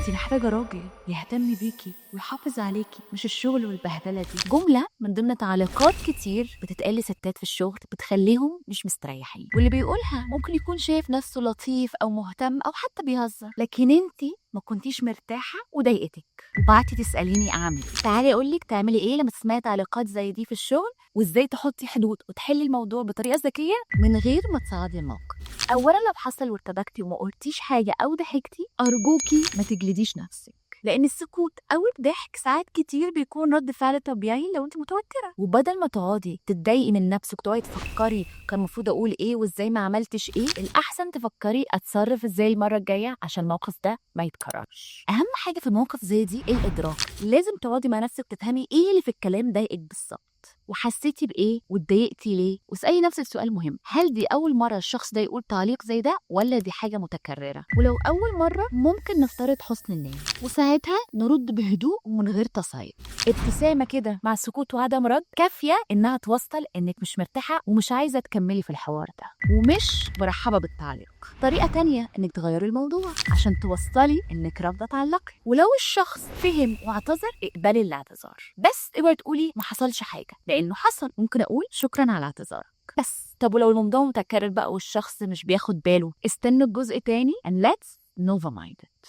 انت محتاجة راجل يهتم بيكي ويحافظ عليكي، مش الشغل والبهدلة دي. جملة من ضمن تعليقات كتير بتتقال لستات في الشغل بتخليهم مش مستريحين، واللي بيقولها ممكن يكون شايف نفسه لطيف او مهتم او حتى بيهزر، لكن انت ما كنتيش مرتاحة وضايقتك وبعتي تسأليني اعمل ايه. تعالي اقولك تعملي ايه لما تسمعي تعليقات زي دي في الشغل، وازاي تحطي حدود وتحلي الموضوع بطريقة ذكية من غير ما تصعدي الموقف. اولا لو حصل وارتبكتي وما قلتيش حاجة او ضحكتي، ارجوكي ما تجلديش نفسك، لان السكوت او الضحك ساعات كتير بيكون رد فعل طبيعي لو انت متوتره. وبدل ما تقعدي تتضايقي من نفسك تقعدي تفكري كان المفروض اقول ايه وازاي ما عملتش ايه، الاحسن تفكري اتصرف ازاي المره الجايه عشان الموقف ده ما يتكررش. اهم حاجه في الموقف زي دي الادراك، لازم تقعدي مع نفسك تفهمي ايه اللي في الكلام ضايقك بالظبط، وحسيتي بايه واتضايقتي ليه، واسالي نفسك سؤال مهم: هل دي اول مره الشخص ده يقول تعليق زي ده ولا دي حاجه متكرره؟ ولو اول مره ممكن نفترض حسن النيه، وساعتها نرد بهدوء ومن غير تصعيد. ابتسامه كده مع سكوت وعدم رد كافيه انها توصل انك مش مرتاحه ومش عايزه تكملي في الحوار ده، ومش مرحبه بالتعليق. طريقه تانية انك تغيري الموضوع عشان توصلي انك رافضه تعلقي، ولو الشخص فهم واعتذر اقبلي الاعتذار، بس اوعي تقولي ما حصلش حاجه، لانه حصل. ممكن اقول شكرا على اعتذارك بس. طب ولو الموضوع متكرر بقى والشخص مش بياخد باله، استنى الجزء تاني and let's nova minded.